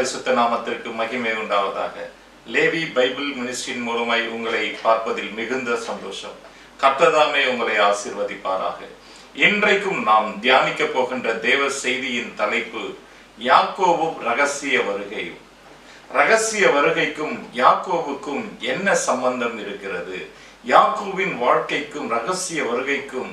பரிசுத்த நாமத்திற்கு மகிமை உண்டாவதாக. லேவி பைபிள் மினிஸ்ட்ரியின் மூலமாய் உங்களை பார்ப்பதில் மிகுந்த சந்தோஷம். கர்த்தர் உங்களை ஆசீர்வதிப்பாராக. இன்றைக்கும் நாம் தியானிக்க போகின்ற தேவ செய்தியின் தலைப்பு யாக்கோபும் ரகசிய வருகையும். ரகசிய வருகைக்கும் யாக்கோபுக்கும் என்ன சம்பந்தம் இருக்கிறது? யாக்கோபின் வாழ்க்கைக்கும் ரகசிய வருகைக்கும்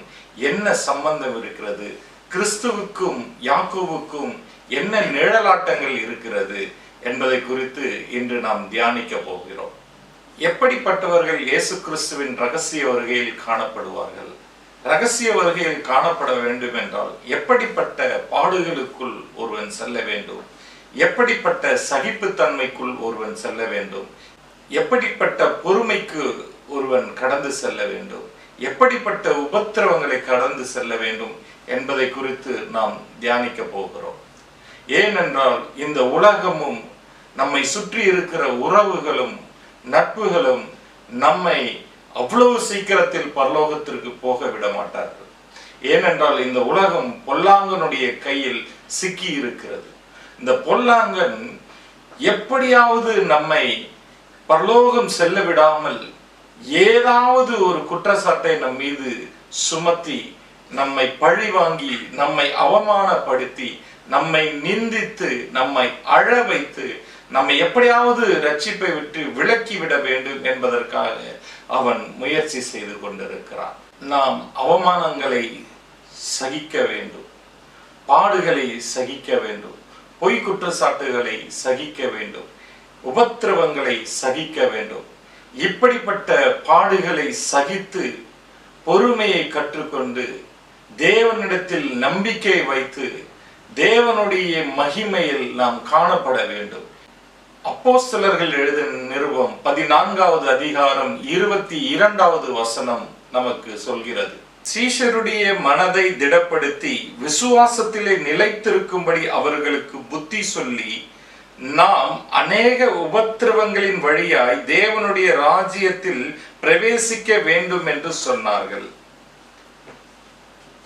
என்ன சம்பந்தம் இருக்கிறது? கிறிஸ்துவுக்கும் யாக்கோபுக்கும் என்ன நிழலாட்டங்கள் இருக்கிறது என்பதை குறித்து இன்று நாம் தியானிக்க போகிறோம். எப்படிப்பட்டவர்கள் இயேசு கிறிஸ்துவின் ரகசிய வருகையில் காணப்படுவார்கள்? ரகசிய வருகையில் காணப்பட வேண்டும் என்றால் எப்படிப்பட்ட பாடுகளுக்குள் ஒருவன் செல்ல வேண்டும்? எப்படிப்பட்ட சகிப்புத்தன்மைக்குள் ஒருவன் செல்ல வேண்டும்? எப்படிப்பட்ட பொறுமைக்கு ஒருவன் கடந்து செல்ல வேண்டும்? எப்படிப்பட்ட உபத்திரவங்களை கடந்து செல்ல வேண்டும் என்பதை குறித்து நாம் தியானிக்க போகிறோம். ஏனென்றால் இந்த உலகமும் நம்மை சுற்றி இருக்கிற உறவுகளும் நட்புகளும் நம்மை அவ்வளவு சீக்கிரத்தில் பரலோகத்திற்கு போக விட மாட்டார்கள். ஏனென்றால் இந்த உலகம் பொல்லாங்கனுடைய கையில் சிக்கி இருக்கிறது. இந்த பொல்லாங்கன் எப்படியாவது நம்மை பரலோகம் செல்ல விடாமல் ஏதாவது ஒரு குற்றச்சாட்டை நம் மீது சுமத்தி நம்மை பழி வாங்கி நம்மை அவமானப்படுத்தி நம்மை நிந்தித்து நம்மை அழ வைத்து நம்மை எப்படியாவது ரட்சிப்பை விட்டு விலக்கிவிட வேண்டும் என்பதற்காக அவன் முயற்சி செய்து கொண்டிருக்கிறான். நாம் அவமானங்களை சகிக்க வேண்டும், பாடுகளை சகிக்க வேண்டும், பொய் குற்றச்சாட்டுகளை சகிக்க வேண்டும், உபத்திரவங்களை சகிக்க வேண்டும். இப்படிப்பட்ட பாடுகளை சகித்து பொறுமையை கற்றுக்கொண்டு தேவனிடத்தில் நம்பிக்கை வைத்து தேவனுடைய மகிமையில் நாம் காணப்பட வேண்டும். அப்போஸ்தலர்கள் எழுதின நிருபம் 14வது அதிகாரம் 22வது வசனம் நமக்கு சொல்கிறது. சீஷருடைய மனதை திடப்படுத்தி விசுவாசத்திலே நிலைத்திருக்கும்படி அவர்களுக்கு புத்தி சொல்லி நாம் அநேக உபத்திரவங்களின் வழியாய் தேவனுடைய ராஜ்யத்தில் பிரவேசிக்க வேண்டும் என்று சொன்னார்கள்.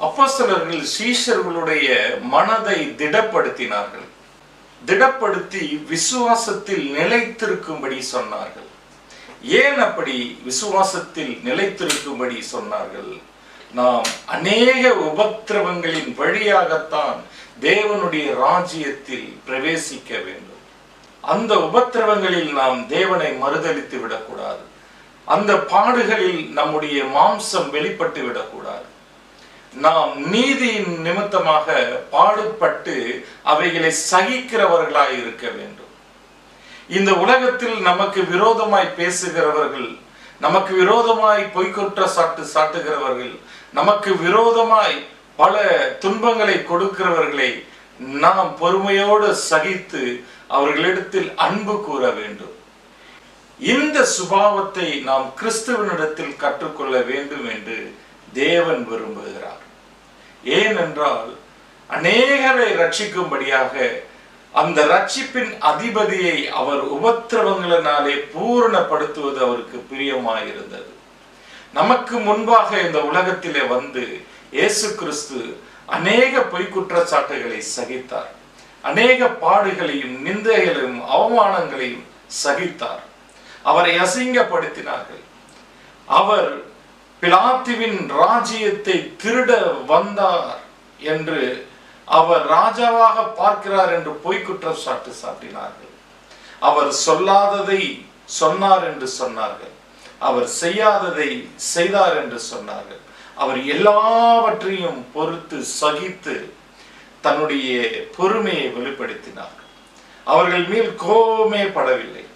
அப்போஸ்தலர்கள் சீஷர்களுடைய மனதை திடப்படுத்தினார்கள். திடப்படுத்தி விசுவாசத்தில் நிலைத்திருக்கும்படி சொன்னார்கள். ஏன் அப்படி விசுவாசத்தில் நிலைத்திருக்கும்படி சொன்னார்கள்? நாம் அநேக உபத்திரவங்களின் வழியாகத்தான் தேவனுடைய ராஜ்யத்தில் பிரவேசிக்க வேண்டும். அந்த உபத்திரவங்களில் நாம் தேவனை மறுதலித்து விடக்கூடாது. அந்த பாடுகளில் நம்முடைய மாம்சம் வெளிப்பட்டு விடக்கூடாது. நாம் நீதியின் நிமித்தமாக பாடுபட்டு அவைகளை சகிக்கிறவர்களாய் இருக்க வேண்டும். இந்த உலகத்தில் நமக்கு விரோதமாய் பேசுகிறவர்கள், நமக்கு விரோதமாய் பொய்க்குற்ற சாட்டுகிறவர்கள், நமக்கு விரோதமாய் பல துன்பங்களை கொடுக்கிறவர்களை நாம் பொறுமையோடு சகித்து அவர்களிடத்தில் அன்பு கூற வேண்டும். இந்த சுபாவத்தை நாம் கிறிஸ்துவனிடத்தில் கற்றுக்கொள்ள வேண்டும் என்று தேவன் விரும்புகிறார். ஏனென்றால் அநேகரை ரட்சிக்கும்படியாக அந்த ரட்சிப்பின் அதிபதியை அவர் உபத்திரவங்களினாலே பூரணப்படுத்துவது அவருக்கு பிரியமாயிருந்தது. நமக்கு முன்பாக இந்த உலகத்திலே வந்து இயேசு கிறிஸ்து அநேக பொய் குற்றச்சாட்டுகளை சகித்தார். அநேக பாடுகளையும் நிந்தைகளையும் அவமானங்களையும் சகித்தார். அவரை அசிங்கப்படுத்தினார்கள். அவர் பிலாத்துவின் ராஜ்யத்தை திருட வந்தார் என்று, அவர் ராஜாவாக பார்க்கிறார் என்று பொய் குற்றச்சாட்டு சாட்டினார்கள். அவர் சொல்லாததை சொன்னார் என்று சொன்னார்கள். அவர் செய்யாததை செய்தார் என்று சொன்னார்கள். அவர் எல்லாவற்றையும் பொறுத்து சகித்து தன்னுடைய பொறுமையை வெளிப்படுத்தினார். அவர்கள் மேல் கோபமே படவில்லை.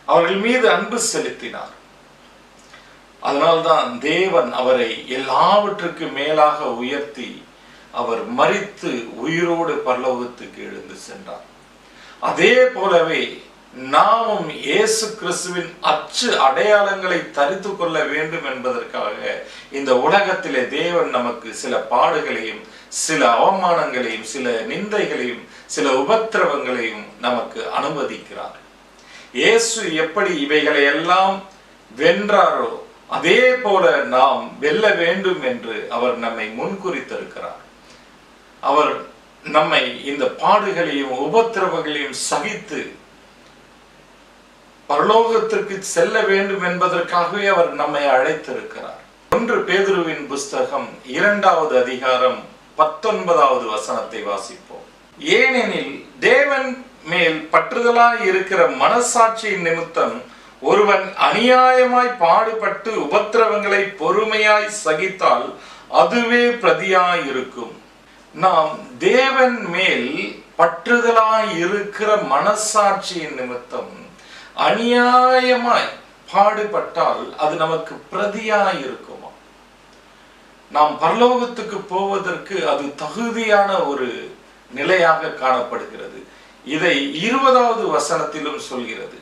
அவர்கள் மீது அன்பு செலுத்தினார். அதனால்தான் தேவன் அவரை எல்லாவற்றுக்கு மேலாக உயர்த்தி அவர் மரித்து உயிரோடு பரலோகத்துக்கு எழுந்து சென்றார். அதே போலவே நாமும் இயேசு கிறிஸ்துவின் அச்சு அடையாளங்களை தரித்து கொள்ள வேண்டும் என்பதற்காக இந்த உலகத்திலே தேவன் நமக்கு சில பாடுகளையும் சில அவமானங்களையும் சில நிந்தைகளையும் சில உபத்திரவங்களையும் நமக்கு அனுமதிக்கிறார். இயேசு எப்படி இவைகளை எல்லாம் வென்றாரோ அதே போல நாம் வெல்ல வேண்டும் என்று அவர் நம்மை முன்குறித்திருக்கிறார். அவர் நம்மை இந்த பாடுகளையும் உபத்திரவங்களையும் சகித்து பரலோகத்திற்கு செல்ல வேண்டும் என்பதற்காகவே அவர் நம்மை அழைத்திருக்கிறார். 1 பேதுருவின் புஸ்தகம் 2வது அதிகாரம் 19வது வசனத்தை வாசிப்போம். ஏனெனில் தேவன் மேல் பற்றுதலாய் இருக்கிற மனசாட்சியின் நிமித்தம் ஒருவன் அநியாயமாய் பாடுபட்டு உபத்திரவங்களை பொறுமையாய் சகித்தால் அதுவே பிரதியாய் இருக்கும். நாம் தேவன் மேல் பற்றுதலாய் இருக்கிற மனசாட்சியின் நிமித்தம் அநியாயமாய் பாடுபட்டால் அது நமக்கு பிரதியாய் இருக்குமா? நாம் பரலோகத்துக்கு போவதற்கு அது தகுதியான ஒரு நிலையாக காணப்படுகிறது. இதை 20வது வசனத்திலும் சொல்கிறது.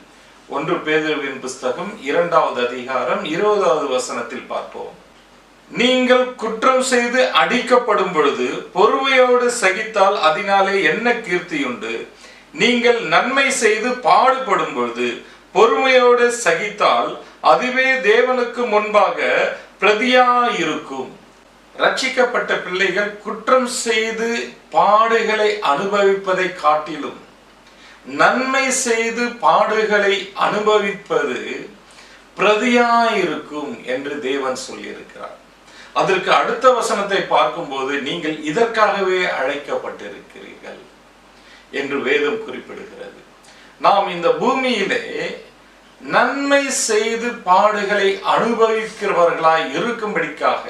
1 பேதுருவின் புஸ்தகம் 2வது அதிகாரம் 20வது வசனத்தில் பார்ப்போம். நீங்கள் குற்றம் செய்து அடிக்கப்படும் பொழுது பொறுமையோடு சகித்தால் அதனாலே என்ன கீர்த்தியுண்டு? நீங்கள் நன்மை செய்து பாடுபடும் பொழுது பொறுமையோடு சகித்தால் அதுவே தேவனுக்கு முன்பாக பிரதியாயிருக்கும். ரட்சிக்கப்பட்ட பிள்ளைகள் குற்றம் செய்து பாடுகளை அனுபவிப்பதை காட்டிலும் நன்மை செய்து பாடுகளை அனுபவிப்பது பிரதியாயிருக்கும் என்று தேவன் சொல்லியிருக்கிறார். அதற்கு அடுத்த வசனத்தை பார்க்கும்போது நீங்கள் இதற்காகவே அழைக்கப்பட்டிருக்கிறீர்கள் என்று வேதம் குறிப்பிடுகிறது. நாம் இந்த பூமியிலே நன்மை செய்து பாடுகளை அனுபவிக்கிறவர்களாய் இருக்கும்படிக்காக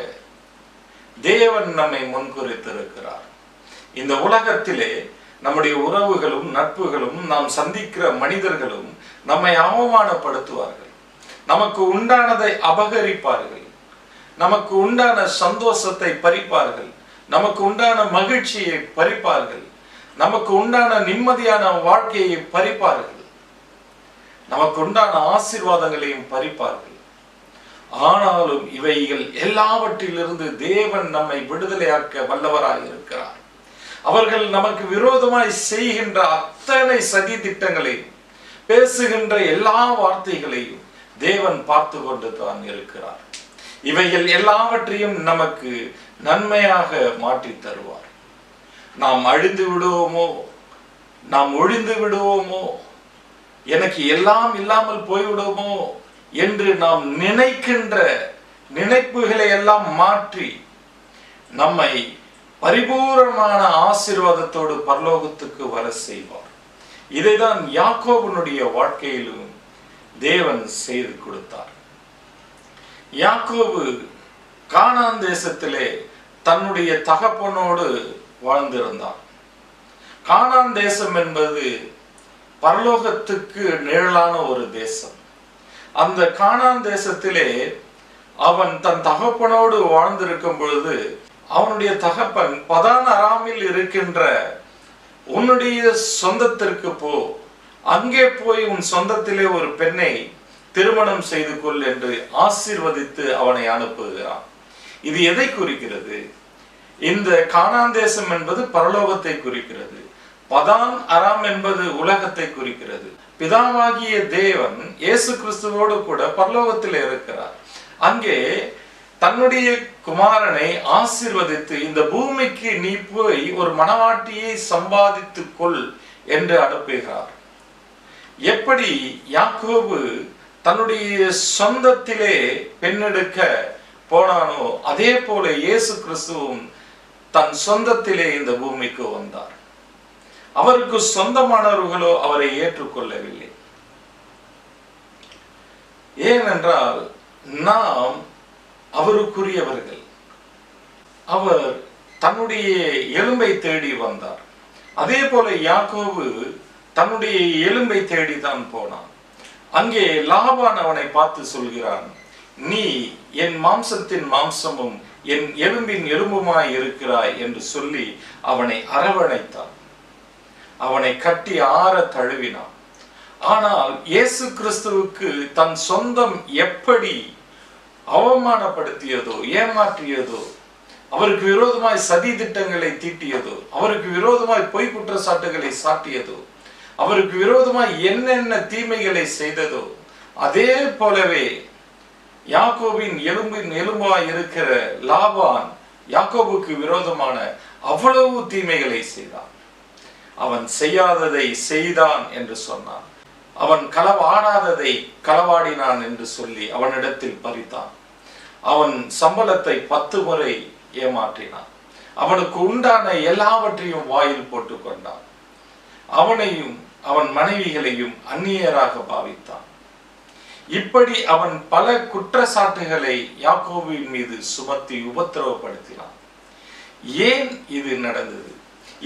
தேவன் நம்மை முன்குறித்திருக்கிறார். இந்த உலகத்திலே நம்முடைய உறவுகளும் நட்புகளும் நாம் சந்திக்கிற மனிதர்களும் நம்மை அவமானப்படுத்துவார்கள், நமக்கு உண்டானதை அபகரிப்பார்கள், நமக்கு உண்டான சந்தோஷத்தை பறிப்பார்கள், நமக்கு உண்டான மகிழ்ச்சியை பறிப்பார்கள், நமக்கு உண்டான நிம்மதியான வாழ்க்கையை பறிப்பார்கள், நமக்கு உண்டான ஆசீர்வாதங்களையும் பறிப்பார்கள். ஆனாலும் இவைகள் எல்லாவற்றிலிருந்து தேவன் நம்மை விடுதலையாக்க வல்லவராக இருக்கிறார். அவர்கள் நமக்கு விரோதமாய் செய்கின்ற அத்தனை சதி திட்டங்களையும் பேசுகின்ற எல்லா வார்த்தைகளையும் தேவன் பார்த்து கொண்டு தான் இருக்கிறார். இவைகள் எல்லாவற்றையும் நமக்கு நன்மையாக மாற்றி தருவார். நாம் அழிந்து விடுவோமோ, நாம் ஒழிந்து விடுவோமோ, எனக்கு எல்லாம் இல்லாமல் போய்விடுவோமோ என்று நாம் நினைக்கின்ற நினைப்புகளை எல்லாம் மாற்றி நம்மை பரிபூரணமான ஆசீர்வாதத்தோடு பரலோகத்துக்கு வர செய்வார். இதைதான் யாக்கோபனுடைய வாழ்க்கையிலும் தேவன் செய்து கொடுத்தார். யாக்கோபு கானான் தேசத்திலே தன்னுடைய தகப்பனோடு வாழ்ந்திருந்தான். கானான் தேசம் என்பது பரலோகத்துக்கு நிழலான ஒரு தேசம். அந்த கானான் தேசத்திலே அவன் தன் தகப்பனோடு வாழ்ந்திருக்கும் பொழுது அவனுடைய தகப்பன் பதான் அராமில் இருக்கின்ற உன்னுடைய சொந்தத்திற்கு போ, அங்கே போய் உன் சொந்தத்திலே ஒரு பெண்ணை திருமணம் செய்து கொள் என்று ஆசீர்வதித்து அவனை அனுப்புகிறான். இது எதை குறிக்கிறது? இந்த கானான் தேசம் என்பது பரலோகத்தை குறிக்கிறது. பதான் அராம் என்பது உலகத்தை குறிக்கிறது. பிதாவாகிய தேவன் இயேசு கிறிஸ்துவோடு கூட பரலோகத்தில் இருக்கிறார். அங்கே தன்னுடைய குமாரனை ஆசீர்வதித்து இந்த பூமிக்கு நீ போய் ஒரு மணவாட்டியை சம்பாதித்து கொள் என்று அனுப்புகிறார். எப்படி யாக்கோபு தன்னுடைய சொந்தத்திலே பெண்ணெடுக்க போனானோ அதே போல இயேசு கிறிஸ்துவும் தன் சொந்தத்திலே இந்த பூமிக்கு வந்தார். அவருக்கு சொந்தமானவர்களோ அவரை ஏற்றுக்கொள்ளவில்லை. ஏனென்றால் நாம் அவருக்குரியவர்கள். அவர் தன்னுடைய எலும்பை தேடி வந்தார். அதே போல யாக்கோபு தன்னுடைய எலும்பை தேடி தான் போனான். அங்கே லாபான் அவனை பார்த்து சொல்கிறான், நீ என் மாம்சத்தின் மாம்சமும் என் எலும்பின் எலும்புமாய் இருக்கிறாய் என்று சொல்லி அவனை அரவணைத்தான். அவனை கட்டி ஆற தழுவினான். ஆனால் இயேசு கிறிஸ்துவுக்கு தன் சொந்தம் எப்படி அவமானப்படுத்தியதோ, ஏமாற்றியதோ, அவருக்கு விரோதமாய் சதி திட்டங்களை தீட்டியதோ, அவருக்கு விரோதமாய் பொய் குற்றச்சாட்டுகளை சாட்டியதோ, அவருக்கு விரோதமாய் என்னென்ன தீமைகளை செய்ததோ, அதே போலவே யாக்கோபின் எலும்பின் எலும்பாய் இருக்கிற லாபான் யாக்கோபுக்கு விரோதமான அவ்வளவு தீமைகளை செய்தான். அவன் செய்யாததை செய்தான் என்று சொன்னான். அவன் களவாடாததை களவாடினான் என்று சொல்லி அவனிடத்தில் பறித்தான். அவன் சம்பளத்தை 10 முறை ஏமாற்றினான். அவனுக்கு உண்டான எல்லாவற்றையும் வாயில் போட்டுக் கொண்டான். அவனையும் அவன் மனைவிகளையும் அந்நியராக பாவித்தான். இப்படி அவன் பல குற்றச்சாட்டுகளை யாக்கோபின் மீது சுமத்தி உபத்திரவப்படுத்தினான். ஏன் இது நடந்தது?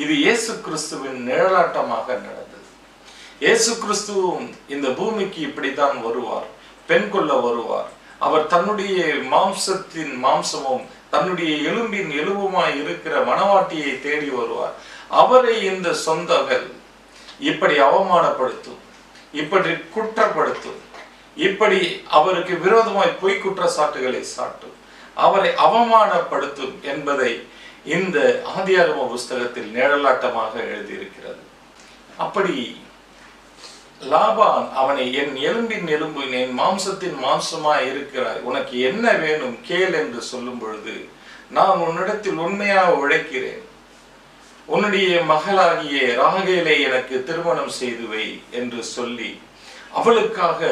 இது இயேசு கிறிஸ்துவின் நிழலாட்டமாக நடந்தது. இயேசு கிறிஸ்துவும் இந்த பூமிக்கு இப்படித்தான் வருவார், பெண் கொள்ள வருவார். அவர் தன்னுடைய மாம்சத்தின் மாம்சமும் தன்னுடைய எலும்பின் எலும்புமாய் இருக்கிற மணவாட்டியை தேடி வருவார். அவரை இந்த சொந்தங்கள் இப்படி அவமானப்படுத்தும், இப்படி குற்றப்படுத்தும், இப்படி அவருக்கு விரோதமாய் பொய் குற்றச்சாட்டுகளை சாட்டும், அவரை அவமானப்படுத்தும் என்பதை இந்த ஆதியாகம புஸ்தகத்தில் நிழலாட்டமாக எழுதியிருக்கிறது. அப்படி லாபான் அவனை என் எலும்பின் எலும்பு, என் மாம்சத்தின் மாம்சமாய் இருக்கிறாய், உனக்கு என்ன வேணும் கேள் என்று சொல்லும் பொழுது, நான் உன்னிடத்தில் உண்மையாக உழைக்கிறேன், உன்னுடைய மகளாகிய ராகேலை எனக்கு திருமணம் செய்து வை என்று சொல்லி அவளுக்காக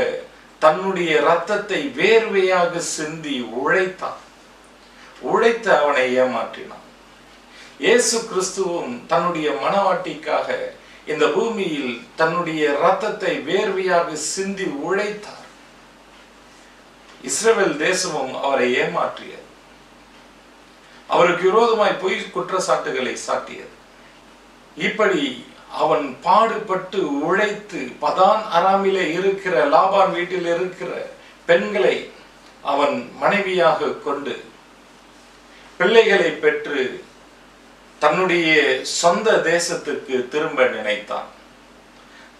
தன்னுடைய இரத்தத்தை வேர்வையாக சிந்தி உழைத்தான். உழைத்து அவனை ஏமாற்றினான். இயேசு கிறிஸ்துவும் தன்னுடைய மணவாட்டிக்காக இந்த பூமியில் தன்னுடைய இரத்தத்தை வேர்வையாக சிந்தி உழைத்தார். இஸ்ரவேல் தேசமும் அவரை ஏமாற்றியது. அவருக்கு விரோதமாய் பொய் குற்றச்சாட்டுகளை சாட்டியது. இப்படி அவன் பாடுபட்டு உழைத்து பதான் அராமிலே இருக்கிற லாபான் வீட்டில் இருக்கிற பெண்களை அவன் மனைவியாக கொண்டு பிள்ளைகளை பெற்று தன்னுடைய சொந்த தேசத்துக்கு திரும்ப நினைத்தான்.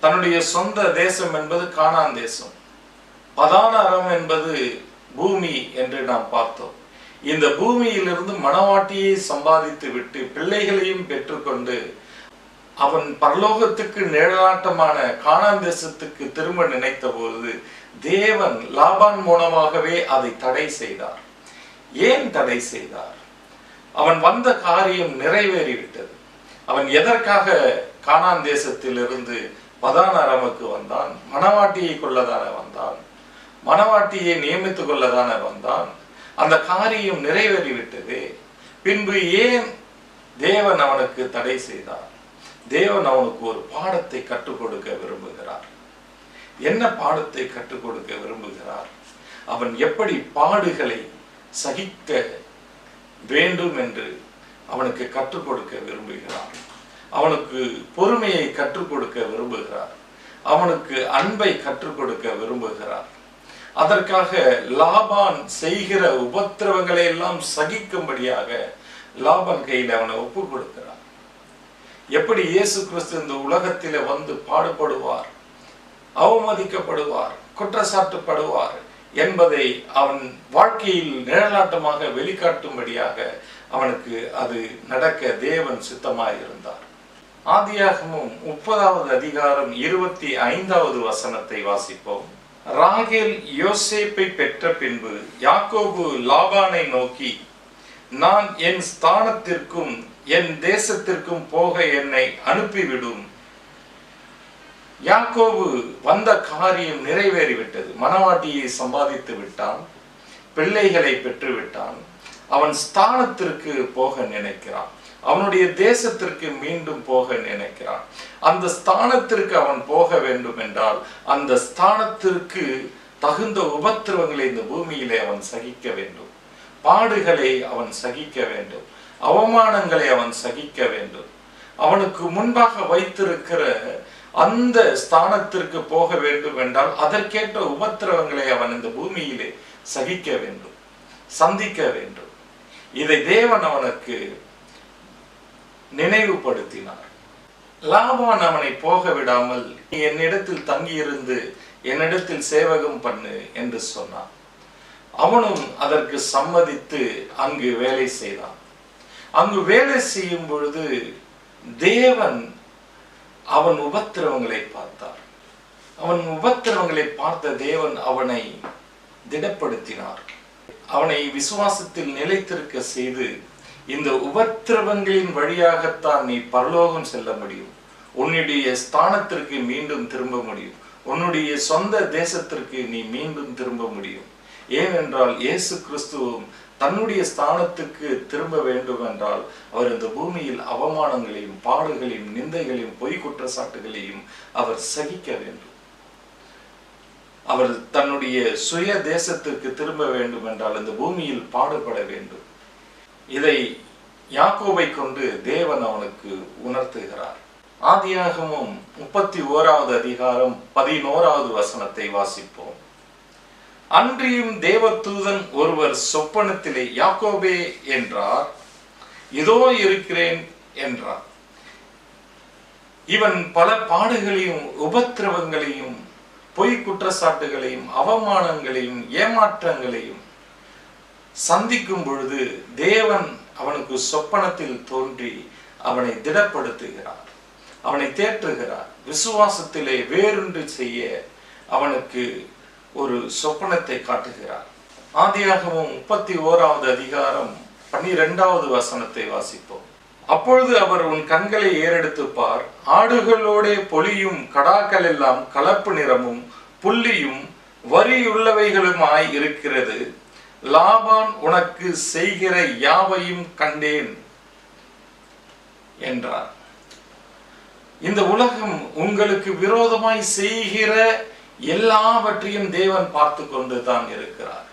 தன்னுடைய சொந்த தேசம் என்பது கானான் தேசம், பதான் அரம் என்பது பூமி என்று நாம் பார்த்தோம். இந்த பூமியிலிருந்து மணவாட்டியை சம்பாதித்து விட்டு பிள்ளைகளையும் பெற்றுக்கொண்டு அவன் பரலோகத்துக்கு நிழலாட்டமான கானான் தேசத்துக்கு திரும்ப நினைத்த போது தேவன் லாபான் மூலமாகவே அதை தடை செய்தார். ஏன் தடை செய்தார்? அவன் வந்த காரியம் நிறைவேறிவிட்டது. அவன் எதற்காக கானான் தேசத்திலிருந்து பதான் அரமுக்கு வந்தான்? மணவாட்டியை கொள்ளதான வந்தான், மணவாட்டியை நியமித்துக் கொள்ளதான வந்தான். அந்த காரியம் நிறைவேறிவிட்டது. பின்பு ஏன் தேவன் அவனுக்கு தடை செய்தார்? தேவன் அவனுக்கு ஒரு பாடத்தை கற்றுக் கொடுக்க விரும்புகிறார். என்ன பாடத்தை கற்றுக் கொடுக்க விரும்புகிறார்? அவன் எப்படி பாடுகளை சகிக்க வேண்டும் என்று அவனுக்கு கற்றுக் கொடுக்க விரும்புகிறார். அவனுக்கு பொறுமையை கற்றுக் கொடுக்க விரும்புகிறார். அவனுக்கு அன்பை கற்றுக் கொடுக்க விரும்புகிறார். அதற்காக லாபான் செய்கிற உபத்திரவங்களை எல்லாம் சகிக்கும்படியாக லாபான் கையில் அவனை ஒப்பு கொடுக்கிறார். எப்படி இயேசு கிறிஸ்து இந்த உலகத்திலே வந்து பாடுபடுவார், அவமதிக்கப்படுவார், குற்றச்சாட்டுப்படுவார் என்பதை அவன் வாழ்க்கையில் நிழலாட்டமாக வெளிக்காட்டும்படியாக அவனுக்கு அது நடக்க தேவன் சித்தமாயிருந்தார். ஆதியாகமம் 30வது அதிகாரம் 25வது வசனத்தை வாசிப்போம். ராகேல் யோசேப்பை பெற்ற பின்பு யாக்கோபு லாபானை நோக்கி, நான் என் ஸ்தானத்திற்கும் என் தேசத்திற்கும் போக என்னை அனுப்பிவிடும். யாக்கோபு வந்த காரியம் நிறைவேறிவிட்டது. மணவாட்டியை சம்பாதித்து விட்டான், பிள்ளைகளை பெற்று விட்டான். அவன் ஸ்தானத்திற்கு போக நினைக்கிறான், அவனுடைய தேசத்திற்கு மீண்டும் போக நினைக்கிறான். அந்த ஸ்தானத்திற்கு அவன் போக வேண்டும் என்றால் அந்த ஸ்தானத்திற்கு தகுந்த உபத்திரவங்களை இந்த பூமியிலே அவன் சகிக்க வேண்டும், பாடுகளை அவன் சகிக்க வேண்டும், அவமானங்களை அவன் சகிக்க வேண்டும். அவனுக்கு முன்பாக வைத்திருக்கிற அந்த ஸ்தானத்திற்கு போக வேண்டும் என்றால் அதற்கேற்ற உபத்திரவங்களை அவன் இந்த பூமியிலே சகிக்க வேண்டும், சந்திக்க வேண்டும். இதை தேவன் அவனுக்கு நினைவுபடுத்தினார். லாபான் அவனை போக விடாமல், நீ என்னிடத்தில் தங்கியிருந்து என்னிடத்தில் சேவகம் பண்ணு என்று சொன்னான். அவனும் அதற்கு சம்மதித்து அங்கு வேலை செய்தான். அங்கு வேலை செய்யும் பொழுது தேவன் அவன் உபத்திரவங்களை பார்த்தார். அவன் உபத்திரவங்களை பார்த்த தேவன் அவனை திடப்படுத்தினார். அவனை விசுவாசத்தில் நிலைத்திருக்க செய்து இந்த உபத்திரவங்களின் வழியாகத்தான் நீ பரலோகம் செல்ல முடியும். உன்னுடைய ஸ்தானத்திற்கு மீண்டும் திரும்ப முடியும். உன்னுடைய சொந்த தேசத்திற்கு நீ மீண்டும் திரும்ப முடியும். ஏனென்றால் இயேசு கிறிஸ்துவும் தன்னுடைய ஸ்தானத்துக்கு திரும்ப வேண்டும் என்றால் அவர் இந்த பூமியில் அவமானங்களையும் பாடுகளையும் நிந்தைகளையும் பொய் குற்றச்சாட்டுகளையும் அவர் சகிக்க வேண்டும். அவர் தன்னுடைய சுய தேசத்திற்கு திரும்ப வேண்டும் என்றால் இந்த பூமியில் பாடுபட வேண்டும். இதை யாக்கோபை கொண்டு தேவன் அவனுக்கு உணர்த்துகிறார். ஆதியாகமம் 31வது அதிகாரம் 11வது வசனத்தை வாசிப்போம். அன்றியும் தேவதூதன் ஒருவர் சொப்பனத்திலே யாக்கோபே என்றார். இதோ இருக்கிறேன் என்றார். இவன் பல பாடுகளையும் உபத்திரவங்களையும் பொய் குற்றச்சாட்டுகளையும் அவமானங்களையும் ஏமாற்றங்களையும் சந்திக்கும் பொழுது தேவன் அவனுக்கு சொப்பனத்தில் தோன்றி அவனை திடப்படுத்துகிறார், அவனை தேற்றுகிறார். விசுவாசத்திலே வேறொன்று செய்ய அவனுக்கு ஒரு சொப்பனத்தை காட்டுகிறார். ஆதியாகமம் 31வது அதிகாரம் 12வது வசனத்தை வாசிப்போம். அப்பொழுது அவர், உன் கண்களை ஏறெடுத்து பார், ஆடுகளோடே பொலியும் கடாக்கள் எல்லாம் கலப்பு நிறமும் புள்ளியும் வரியுள்ளவைகளுமாய் இருக்கிறது. லாபான் உனக்கு செய்கிற யாவையும் கண்டேன் என்றார். இந்த உலகம் உங்களுக்கு விரோதமாய் செய்கிற எல்லாவற்றையும் தேவன் பார்த்து கொண்டு தான் இருக்கிறார்.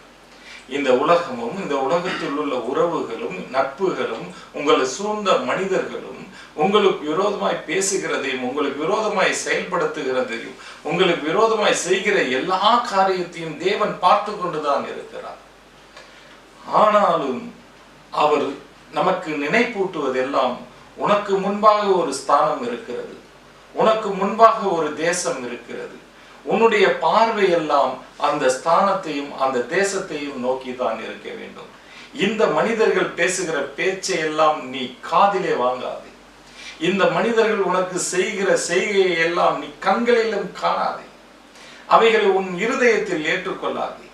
இந்த உலகமும் இந்த உலகத்தில் உள்ள உறவுகளும் நட்புகளும் உங்களை சூழ்ந்த மனிதர்களும் உங்களுக்கு விரோதமாய் பேசுகிறதையும் உங்களுக்கு விரோதமாய் செயல்படுத்துகிறதையும் உங்களுக்கு விரோதமாய் செய்கிற எல்லா காரியத்தையும் தேவன் பார்த்து கொண்டுதான் இருக்கிறார். ஆனாலும் அவர் நமக்கு நினைப்பூட்டுவதெல்லாம், உனக்கு முன்பாக ஒரு ஸ்தானம் இருக்கிறது, உனக்கு முன்பாக ஒரு தேசம் இருக்கிறது. உன்னுடைய பார்வையெல்லாம் அந்த ஸ்தானத்தையும் அந்த தேசத்தையும் நோக்கி தான் இருக்க வேண்டும். இந்த மனிதர்கள் பேசுகிற பேச்சை எல்லாம் நீ காதிலே வாங்காதே. இந்த மனிதர்கள் உனக்கு செய்கிற செய்கையை எல்லாம் நீ கண்களிலும் காணாதே. அவைகளை உன் இருதயத்தில் ஏற்றுக்கொள்ளாதே.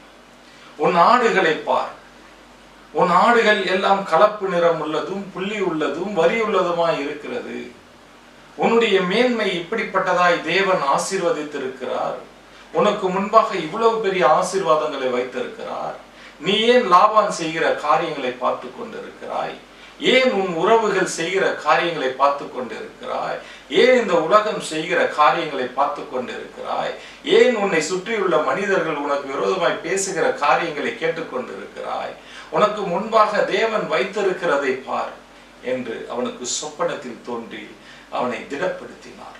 உன் ஆடுகளை பார். உன் ஆடுகள் எல்லாம் கலப்பு நிறம் உள்ளதும் புள்ளி உள்ளதும் வரி உள்ளதுமாய் இருக்கிறது. உன்னுடைய மேன்மை இப்படிப்பட்டதாய் தேவன் ஆசீர்வதித்திருக்கிறார். உனக்கு முன்பாக இவ்வளவு பெரிய ஆசீர்வாதங்களை வைத்திருக்கிறார். நீ ஏன் லாபான் செய்கிற காரியங்களை பார்த்து கொண்டிருக்கிறாய்? ஏன் உன் உறவுகள் செய்கிற காரியங்களை பார்த்து கொண்டிருக்கிறாய்? ஏன் இந்த உலகம் செய்கிற காரியங்களை பார்த்து கொண்டிருக்கிறாய்? ஏன் உன்னை சுற்றியுள்ள மனிதர்கள் உனக்கு விரோதமாய் பேசுகிற காரியங்களை கேட்டுக்கொண்டிருக்கிறாய்? உனக்கு முன்பாக தேவன் வைத்திருக்கிறதை பார் என்று அவனுக்கு சொப்பனத்தில் தோன்றி அவனை திடப்படுத்தினார்.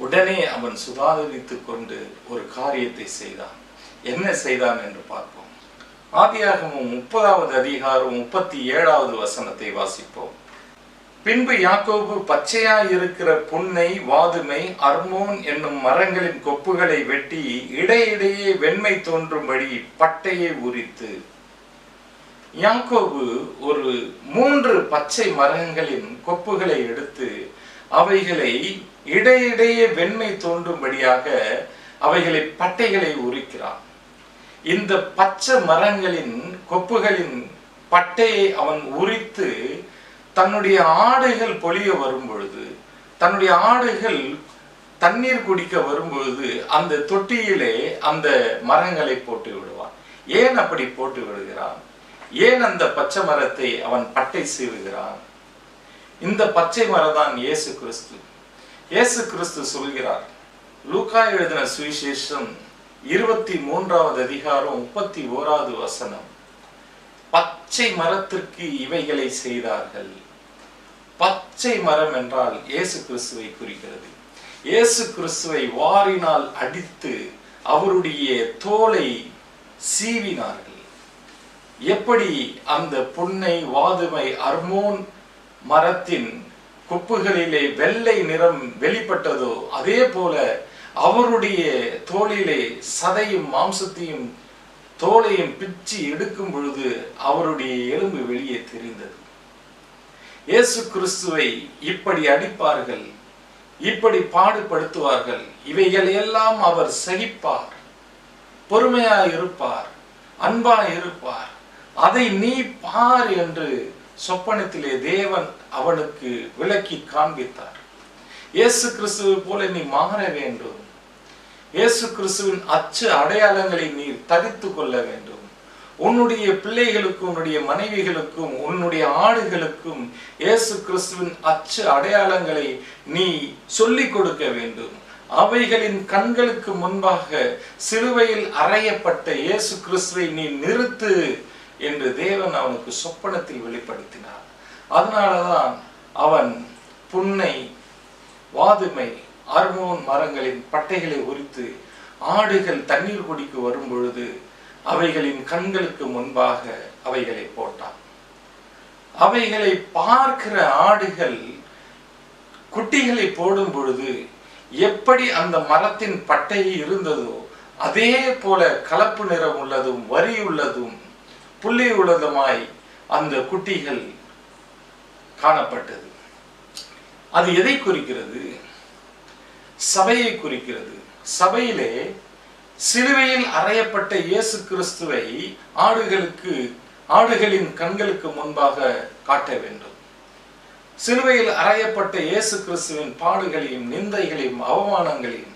உடனே அவன் சுதாகரித்துக் கொண்டு ஒரு காரியத்தை செய்தான். என்ன செய்தான் என்று பார்ப்போம். ஆதியாகமம் 30வது அதிகாரம் 37வது வசனத்தை வாசிப்போம். பின்பு யாக்கோபு பச்சையாய் இருக்கிற புன்னை, வாதுமை, அர்மோன் என்னும் மரங்களின் கொப்புகளை வெட்டி இடையிடையே வெண்மை தோன்றும்படி பட்டையை உரித்து, யாக்கோபு ஒரு 3 பச்சை மரங்களின் கொப்புகளை எடுத்து அவைகளை இடையிடையே வெண்மை தோன்றும்படியாக அவைகளை பட்டைகளை உரிக்கிறான். இந்த பச்சை மரங்களின் கொப்புகளின் பட்டையை அவன் உரித்து தன்னுடைய ஆடுகள் பொழிய வரும் பொழுது, தன்னுடைய ஆடுகள் தண்ணீர் குடிக்க வரும்பொழுது அந்த தொட்டியிலே அந்த மரங்களை போட்டு விடுவான். ஏன் அப்படி போட்டு விடுகிறான்? ஏன் அந்த பச்சை மரத்தை அவன் பட்டை சீவுகிறான்? இந்த பச்சை மரம் தான் இயேசு கிறிஸ்து. இயேசு கிறிஸ்து சொல்கிறார், லூக்கா எழுதின சுவிசேஷம் 23வது அதிகாரம் 31வது வசனம், பச்சை மரத்திற்கு இவைகளை செய்தார்கள். பச்சை மரம் என்றால் இயேசு கிறிஸ்துவை குறிக்கிறது. இயேசு கிறிஸ்துவை வாரினால் அடித்து அவருடைய தோலை சீவினார்கள். எப்படி அந்த புன்னை, வாதுமை, அர்மோன் மரத்தின் கொப்புகளிலே வெள்ளை நிறம் வெளிப்பட்டதோ அதே போல அவருடைய தோளிலே சதையும் மாம்சத்தையும் தோலையும் பிச்சு எடுக்கும் பொழுது அவருடைய எலும்பு வெளியே தெரிந்தது. இயேசு கிறிஸ்துவை இப்படி அடிப்பார்கள், இப்படி பாடுபடுத்துவார்கள். இவைகள் எல்லாம் அவர் சகிப்பார், பொறுமையாய் இருப்பார், அன்பாய் இருப்பார். அதை நீ பார் என்று சொப்பனத்திலே தேவன் அவனுக்கு விளக்கி காண்பித்தார். இயேசு கிறிஸ்துவை போல நீ மாற வேண்டும். இயேசு கிறிஸ்துவின் அச்சு அடையாளங்களை நீ தரித்து கொள்ள வேண்டும். உன்னுடைய பிள்ளைகளுக்கும் உன்னுடைய மனைவிகளுக்கும் உன்னுடைய ஆடுகளுக்கும் இயேசு கிறிஸ்துவின் அச்சு அடையாளங்களை நீ சொல்லிக் கொடுக்க வேண்டும். அவைகளின் கண்களுக்கு முன்பாக சிலுவையில் அறையப்பட்ட இயேசு கிறிஸ்துவை நீ நிறுத்து என்று தேவன் அவனுக்கு சொப்பனத்தில் வெளிப்படுத்தினார். அதனாலதான் அவன் புன்னை, வாதுமை, அர்மோன் மரங்களின் பட்டைகளை உரித்து ஆடுகள் தண்ணீர் குடிக்க வரும் பொழுது அவைகளின் கண்களுக்கு முன்பாக அவைகளை போட்டான். அவைகளை பார்க்கிற ஆடுகள் குட்டிகளை போடும் பொழுது எப்படி அந்த மரத்தின் பட்டை இருந்ததோ அதே போல கலப்பு நிறம் உள்ளதும் வரி உள்ளதும் புள்ளி உள்ளதுமாய் அந்த குட்டிகள் காணப்பட்டது. அது எதை குறிக்கிறது? சபையை குறிக்கிறது. சபையிலே சிலுவையில் அறையப்பட்ட இயேசு கிறிஸ்துவை ஆடுகளின் கண்களுக்கு முன்பாக காட்ட வேண்டும். சிலுவையில் அறையப்பட்ட இயேசு கிறிஸ்துவின் பாடுகளையும் நிந்தைகளையும் அவமானங்களையும்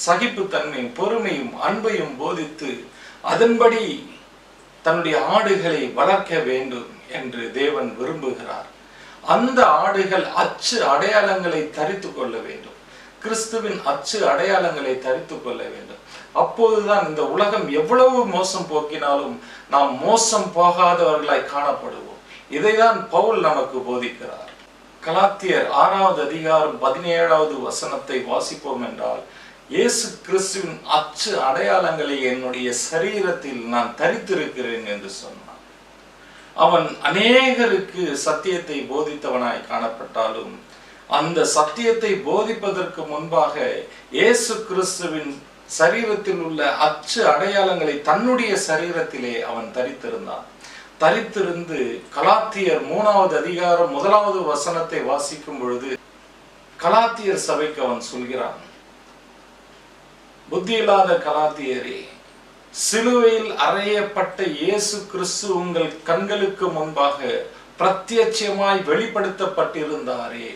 சகிப்புத்தன்மையும் பொறுமையும் அன்பையும் போதித்து அதன்படி தன்னுடைய ஆடுகளை வளர்க்க வேண்டும் என்று தேவன் விரும்புகிறார். அந்த ஆடுகள் அச்சு அடையாளங்களை தரித்து கொள்ள வேண்டும். கிறிஸ்துவின் அச்சு அடையாளங்களை தரித்து கொள்ள வேண்டும். அப்போதுதான் இந்த உலகம் எவ்வளவு மோசம் போக்கினாலும் நாம் மோசம் போகாதவர்களாய் காணப்படுவோம். இதைதான் பவுல் நமக்கு போதிக்கிறார். கலாத்தியர் 6வது அதிகாரம் 17வது வசனத்தை வாசிப்போம் என்றால், இயேசு கிறிஸ்துவின் அச்சு அடையாளங்களை என்னுடைய சரீரத்தில் நான் தரித்திருக்கிறேன் என்று சொன்னான். அவன் அநேகருக்கு சத்தியத்தை போதித்தவனாய் காணப்பட்டாலும் அந்த சத்தியத்தை போதிப்பதற்கு முன்பாக இயேசு கிறிஸ்துவின் சரீரத்தில் உள்ள அச்சு அடையாளங்களை தன்னுடைய சரீரத்திலே அவன் தரித்திருந்தான். தரித்திருந்து கலாத்தியர் 3வது அதிகாரம் 1வது வசனத்தை வாசிக்கும் பொழுது கலாத்தியர் சபைக்கு அவன் சொல்கிறான், புத்தியில்லாத கலாத்தியரே, சிலுவையில் அறையப்பட்ட இயேசு கிறிஸ்து உங்கள் கண்களுக்கு முன்பாக பிரத்யட்சமாய் வெளிப்படுத்தப்பட்டிருந்தாரே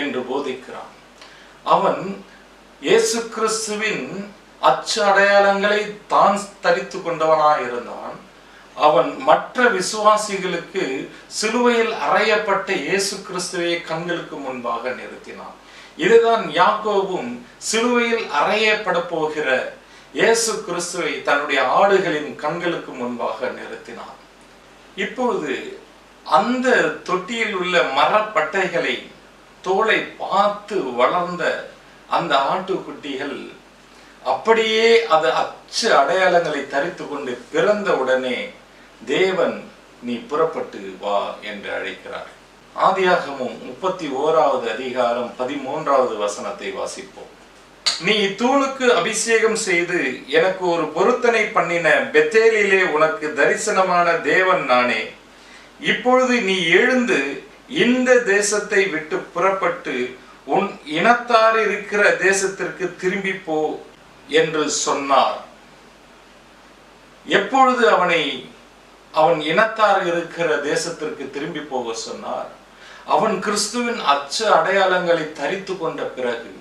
என்று போதிக்கிறான். அவன் இயேசு கிறிஸ்துவின் அச்சு அடையாளங்களை தான் தரித்து கொண்டவனாயிருந்தான். அவன் மற்ற விசுவாசிகளுக்கு சிலுவையில் அறையப்பட்ட இயேசு கிறிஸ்துவை கண்களுக்கு முன்பாக நிறுத்தினான். இதுதான் யாக்கோபும் சிலுவையில் அறையப்பட போகிற இயேசு கிறிஸ்துவை தன்னுடைய ஆடுகளின் கண்களுக்கு முன்பாக நிறுத்தினான். இப்பொழுது அந்த தொட்டியில் உள்ள மரப்பட்டைகளை தோலை பார்த்து வளர்ந்த அந்த ஆட்டுக்குட்டிகள் அப்படியே அது அச்சு அடையாளங்களை தரித்து கொண்டு பிறந்த உடனே தேவன் நீ புறப்பட்டு வா என்று அழைக்கிறார். ஆதியாகமம் 31வது அதிகாரம் 13வது வசனத்தை வாசிப்போம். நீ தூணுக்கு அபிஷேகம் செய்து எனக்கு ஒரு பொருத்தனை பண்ணின பெத்தேலிலே உனக்கு தரிசனமான தேவன் நானே. இப்பொழுது நீ எழுந்து இந்த தேசத்தை விட்டு புறப்பட்டு உன் இனத்தார் இருக்கிற தேசத்திற்கு திரும்பி போ என்று சொன்னார். எப்பொழுது அவன் இனத்தார் இருக்கிற தேசத்திற்கு திரும்பி போக சொன்னார்? அவன் கிறிஸ்துவின் அச்சு அடையாளங்களை தரித்து கொண்ட பிறகு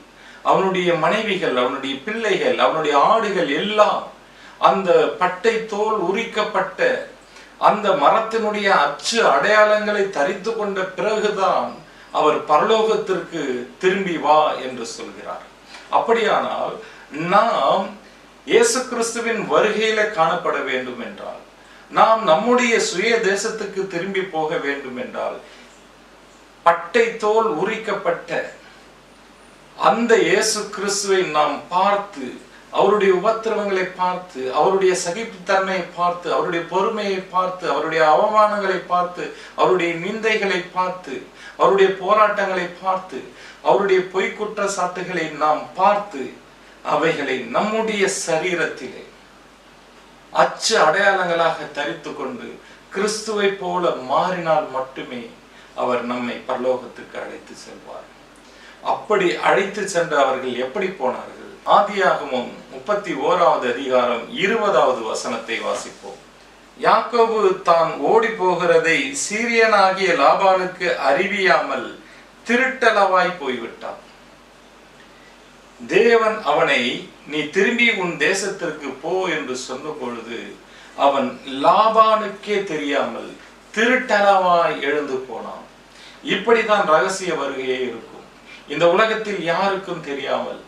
அவனுடைய மனைவிகள், அவனுடைய பிள்ளைகள், அவனுடைய ஆடுகள் எல்லாம் அந்த பட்டை தோல் உரிக்கப்பட்ட அந்த மரத்தினுடைய அச்சு அடையாளங்களை தரித்து கொண்ட பிறகுதான் அவர் பரலோகத்திற்கு திரும்பி வா என்று சொல்கிறார். அப்படியானால் நாம் இயேசு கிறிஸ்துவின் வருகையில காணப்பட வேண்டும் என்றால், நாம் நம்முடைய சுய தேசத்துக்கு திரும்பி போக வேண்டும் என்றால், பட்டை தோல் உரிக்கப்பட்ட அந்த இயேசு கிறிஸ்துவை நாம் பார்த்து, அவருடைய உபத்திரவங்களை பார்த்து, அவருடைய சகிப்புத்தன்மையை பார்த்து, அவருடைய பொறுமையை பார்த்து, அவருடைய அவமானங்களை பார்த்து, அவருடைய நிந்தைகளை பார்த்து, அவருடைய போராட்டங்களை பார்த்து, அவருடைய பொய் குற்றச்சாட்டுகளை நாம் பார்த்து, அவைகளை நம்முடைய சரீரத்திலே அச்சு அடையாளங்களாக தரித்து கொண்டு கிறிஸ்துவை போல மாறினால் மட்டுமே அவர் நம்மை பரலோகத்துக்கு அழைத்து செல்வார். அப்படி அழைத்து சென்ற அவர்கள் எப்படி போனார்கள்? ஆதியாகமம் 31வது அதிகாரம் 20வது வசனத்தை வாசிப்போம். யாக்கோபு தான் ஓடி போகிறதை சீரியனாகிய லாபானுக்கு அறிவியாமல் திருட்டளவாய் போய்விட்டான். தேவன் அவனை நீ திரும்பி உன் தேசத்திற்கு போ என்று சொன்ன பொழுது அவன் லாபானுக்கே தெரியாமல் திருட்டளவாய் எழுந்து போனான். இப்படிதான் ரகசிய வருகையே இருக்கும். இந்த உலகத்தில் யாருக்கும் தெரியாமல்,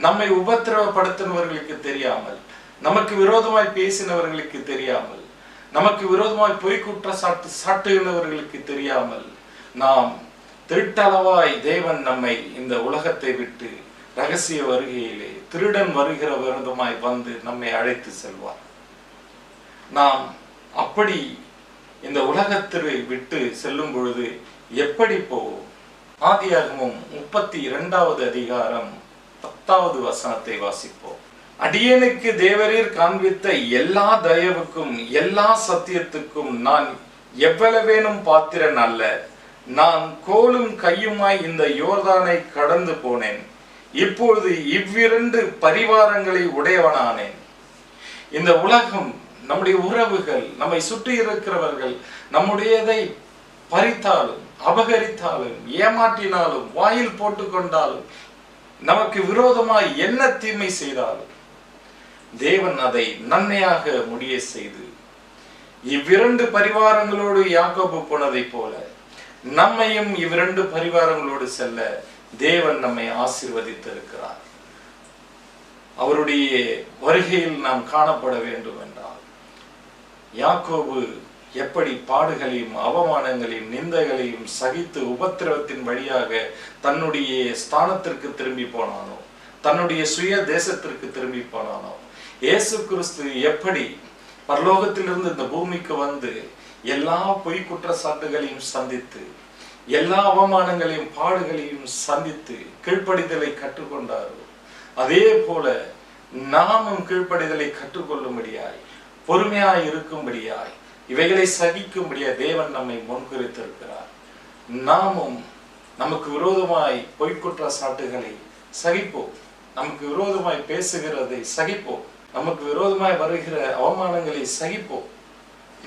நம்மை உபத்திரவப்படுத்தினவர்களுக்கு தெரியாமல், நமக்கு விரோதமாய் பேசினவர்களுக்கு தெரியாமல், நமக்கு விரோதமாய் பொய் குற்றச்சாட்டு சாட்டுகிறவர்களுக்கு தெரியாமல் நாம் திருட்டளவாய் தேவன் நம்மை இந்த உலகத்தை விட்டு ரகசிய வருகையிலே திருடன் வருகிற விரோதமாய் வந்து நம்மை அழைத்து செல்வார். நாம் அப்படி இந்த உலகத்தை விட்டு செல்லும் பொழுது எப்படி போவோம்? ஆதியாகமம் 32வது அதிகாரம் 10வது வசனத்தை வாசிப்போம். அடியேனுக்கு தேவரீர் காண்பித்த எல்லா தயவுக்கும் எல்லா சத்தியத்துக்கும் நான் எவ்வளவேனும் பாத்திரன் அல்ல. நான் கோலும் கையுமாய் இந்த யோர்தானை கடந்து போனேன். இப்பொழுது இவ்விரண்டு பரிவாரங்களை உடையவனானேன். இந்த உலகம், நம்முடைய உறவுகள், நம்மை சுற்றி இருக்கிறவர்கள் நம்முடையதை பறித்தாலும் அபகரித்தாலும் ஏமாற்றினாலும் வாயில் போட்டுக்கொண்டாலும் நமக்கு விரோதமாய் என்ன தீமை செய்தாலும் தேவன் அதை நன்மையாக முடிய செய்து இவ்விரண்டு பரிவாரங்களோடு யாக்கோபு போனதை போல நம்மையும் இவ்விரண்டு பரிவாரங்களோடு செல்ல தேவன் நம்மை ஆசீர்வதித்திருக்கிறார். அவருடைய வருகையில் நாம் காணப்பட வேண்டும் என்றால் யாக்கோபு எப்படி பாடுகளையும் அவமானங்களையும் நிந்தைகளையும் சகித்து உபத்திரவத்தின் வழியாக தன்னுடைய ஸ்தானத்திற்கு திரும்பி போனானோ, தன்னுடைய சுய தேசத்திற்கு திரும்பி போனானோ, இயேசு கிறிஸ்து எப்படி பரலோகத்திலிருந்து இந்த பூமிக்கு வந்து எல்லா பொய் குற்றச்சாட்டுகளையும் சந்தித்து எல்லா அவமானங்களையும் பாடுகளையும் சந்தித்து கீழ்ப்படிதலை கற்றுக்கொண்டாரோ, அதே போல நாமும் கீழ்ப்படிதலை கற்றுக்கொள்ளும்படியாய், பொறுமையாய் இருக்கும்படியாய், இவைகளை சகிக்கும்படியாய் தேவன் நம்மை முன்குறித்திருக்கிறார். நாமும் நமக்கு விரோதமாய் பொய்க்குற்றச்சாட்டுகளை சகிப்போம், நமக்கு விரோதமாய் பேசுகிறதை சகிப்போம், நமக்கு விரோதமாய் வருகிற அவமானங்களை சகிப்போம்,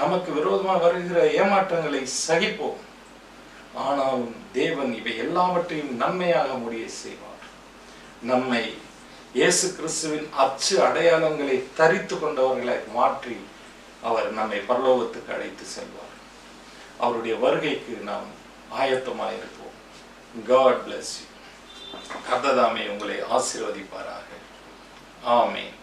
நமக்கு விரோதமாய் வருகிற ஏமாற்றங்களை சகிப்போம். ஆனாலும் தேவன் இவை எல்லாவற்றையும் நன்மையாக முடிய செய்வார். நம்மை இயேசு கிறிஸ்துவின் அச்சு அடையாளங்களை தரித்து கொண்டவர்களை மாற்றி அவர் நம்மை பரலோகத்துக்கு அழைத்து செல்வார். அவருடைய வருகைக்கு நாம் ஆயத்தமாயிருப்போம். God bless you. கர்த்தர் தாமே உங்களை ஆசீர்வதிப்பாராக. ஆமென்.